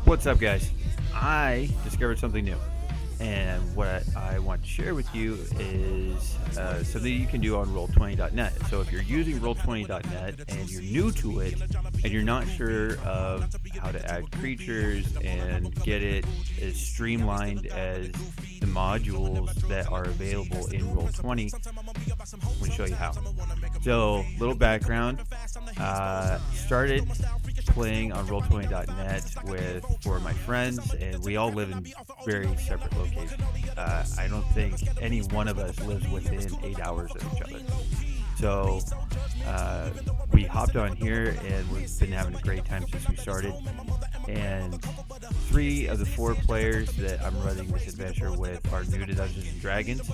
What's up, guys? I discovered something new, and what I want to share with you is something you can do on Roll20.net. So if you're using Roll20.net and you're new to it, and you're not sure of how to add creatures and get it as streamlined as the modules that are available in Roll20, I'm going to show you how. So, little background. Started playing on Roll20.net with four of my friends, and we all live in very separate locations. I don't think any one of us lives within 8 hours of each other. So we hopped on here, and we've been having a great time since we started. And 3 of the 4 players that I'm running this adventure with are new to Dungeons and Dragons.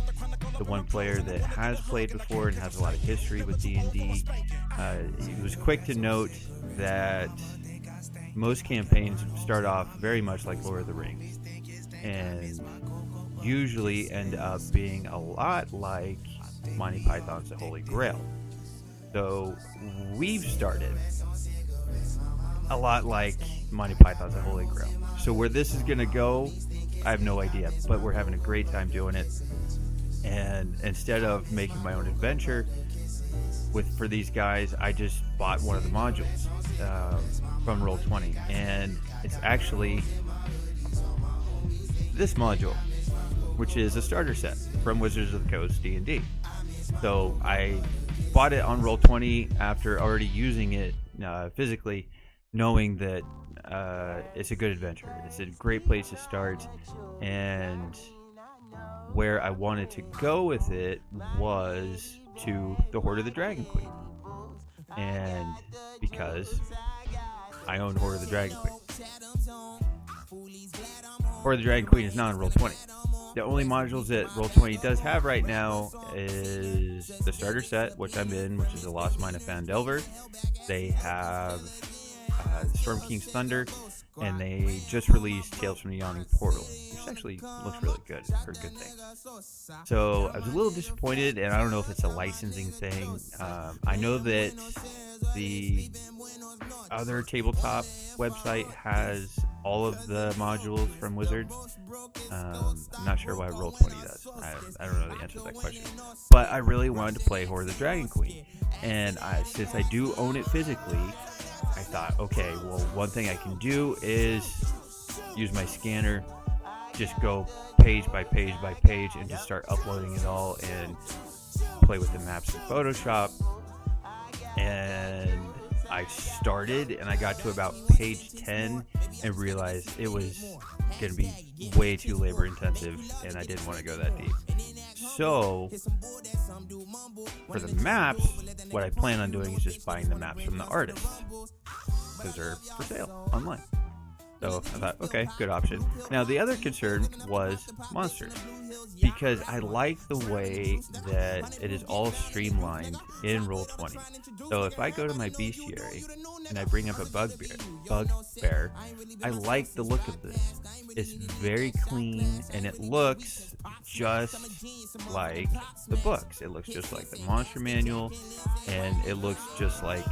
The one player that has played before and has a lot of history with D&D. He was quick to note that most campaigns start off very much like Lord of the Rings, and usually end up being a lot like Monty Python's The Holy Grail. So we've started a lot like Monty Python's The Holy Grail. So where this is going to go, I have no idea, but we're having a great time doing it. And instead of making my own adventure for these guys, I just bought one of the modules from Roll20, and it's actually this module, which is a starter set from Wizards of the Coast D&D. So I bought it on Roll20 after already using it physically, knowing that it's a good adventure. It's a great place to start, and where I wanted to go with it was to the Hoard of the Dragon Queen. And because I own Hoard of the Dragon Queen. Hoard of the Dragon Queen is not on Roll20. The only modules that Roll20 does have right now is the starter set, which I'm in, which is the Lost Mine of Phandelver. They have Storm King's Thunder, and they just released Tales from the Yawning Portal, which actually looks really good. I've heard good things. So I was a little disappointed, and I don't know if it's a licensing thing. I know that the other tabletop website has all of the modules from Wizards. I'm not sure why Roll20 does. I don't know the answer to that question. But I really wanted to play Hoard of the Dragon Queen. And since I do own it physically, I thought, okay, well, one thing I can do is use my scanner, just go page by page by page, and just start uploading it all and play with the maps in Photoshop. And I started, and I got to about page 10 and realized it was going to be way too labor intensive, and I didn't want to go that deep. So for the maps, what I plan on doing is just buying the maps from the artists, because they're for sale online. So I thought, okay, good option. Now, the other concern was monsters, because I like the way that it is all streamlined in Roll20. So if I go to my bestiary and I bring up a bugbear, I like the look of this. It's very clean, and it looks just like the books. It looks just like the monster manual, and it looks just like...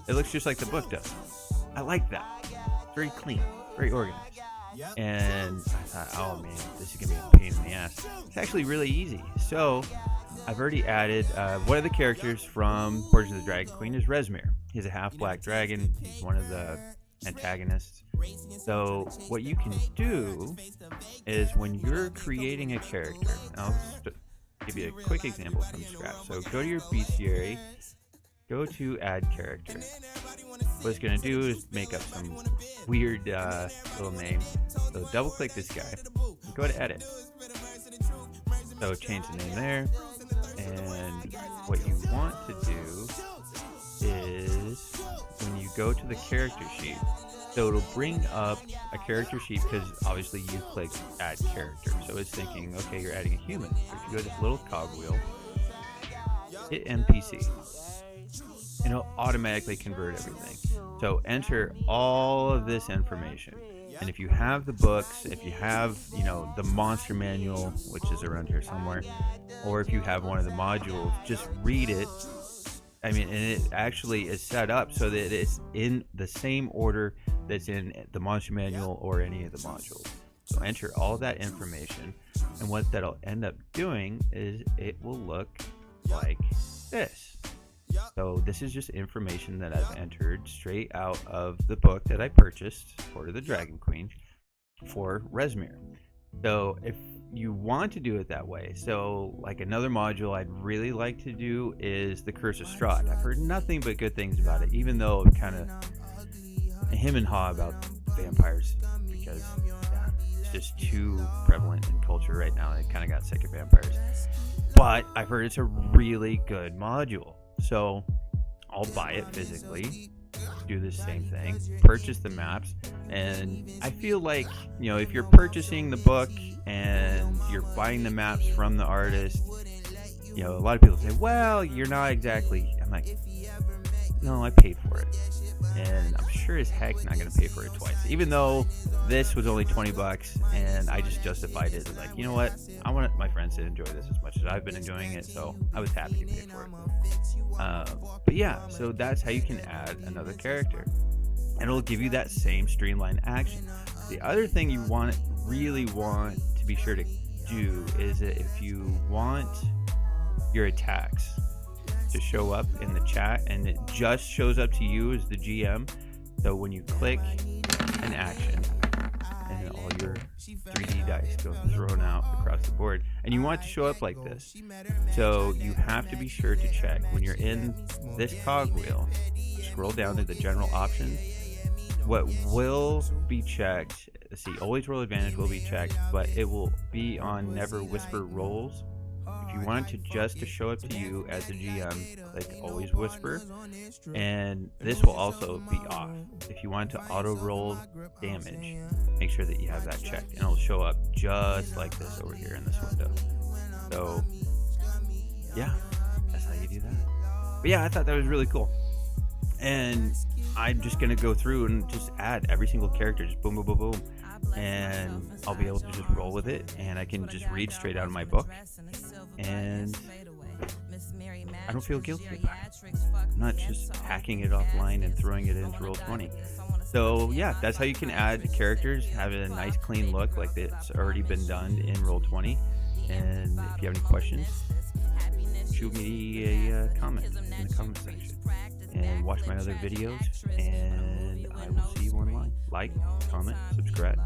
It looks just like the book does. I like that. It's very clean, very organized. And I thought, oh man, this is going to be a pain in the ass. It's actually really easy. So I've already added one of the characters from Hoard of the Dragon Queen is Rezmir. He's a half-black dragon. He's one of the antagonists. So what you can do is when you're creating a character, I'll just give you a quick example from scratch. So go to your bestiary. Go to add character. What it's going to do is make up some weird little name. So double click this guy and go to edit. So change the name there. And what you want to do is when you go to the character sheet, so it'll bring up a character sheet because obviously you click add character. So it's thinking, okay, you're adding a human. So if you go to this little cogwheel, hit NPC. And it'll automatically convert everything. So enter all of this information. And if you have the books, if you have, the monster manual, which is around here somewhere, or if you have one of the modules, just read it I mean, and it actually is set up so that it's in the same order that's in the monster manual or any of the modules. So enter all that information, and what that'll end up doing is it will look like this. So this is just information that I've entered straight out of the book that I purchased, Court of the Dragon Queen, for Rezmir. So if you want to do it that way, so like another module I'd really like to do is the Curse of Strahd. I've heard nothing but good things about it, even though it kind of him and haw about vampires, because yeah, it's just too prevalent in culture right now. I kind of got sick of vampires, but I've heard it's a really good module, so I'll buy it physically, do the same thing, purchase the maps. And I feel like, you know, if you're purchasing the book and you're buying the maps from the artist, you know, a lot of people say, well, you're not exactly. I'm like, no, I paid for it, and I'm sure as heck not going to pay for it twice, even though this was only $20, and I just justified it as like, you know what, I want my friends to enjoy this as much as I've been enjoying it, so I was happy to pay for it. But yeah, so that's how you can add another character, and it'll give you that same streamlined action. The other thing you really want to be sure to do is that if you want your attacks to show up in the chat, and it just shows up to you as the GM, so when you click an action and all your 3D dice go thrown out across the board, and you want it to show up like this, so you have to be sure to check when you're in this cogwheel, scroll down to the general options. What will be checked, see, always roll advantage will be checked, but it will be on never whisper rolls. If you want it to show up to you as a GM, click always whisper, and this will also be off. If you want to auto roll damage, make sure that you have that checked, and it'll show up just like this over here in this window. So yeah, that's how you do that. But yeah, I thought that was really cool, and I'm just gonna go through and just add every single character, just boom, boom, boom, boom, and I'll be able to just roll with it, and I can just read straight out of my book, and I don't feel guilty about it. I'm not just hacking it offline and throwing it into Roll20. So yeah, that's how you can add characters, have a nice clean look like it's already been done in Roll20. And if you have any questions, shoot me a comment in the comment section, and watch my other videos, and I will see you online. Like, comment, subscribe.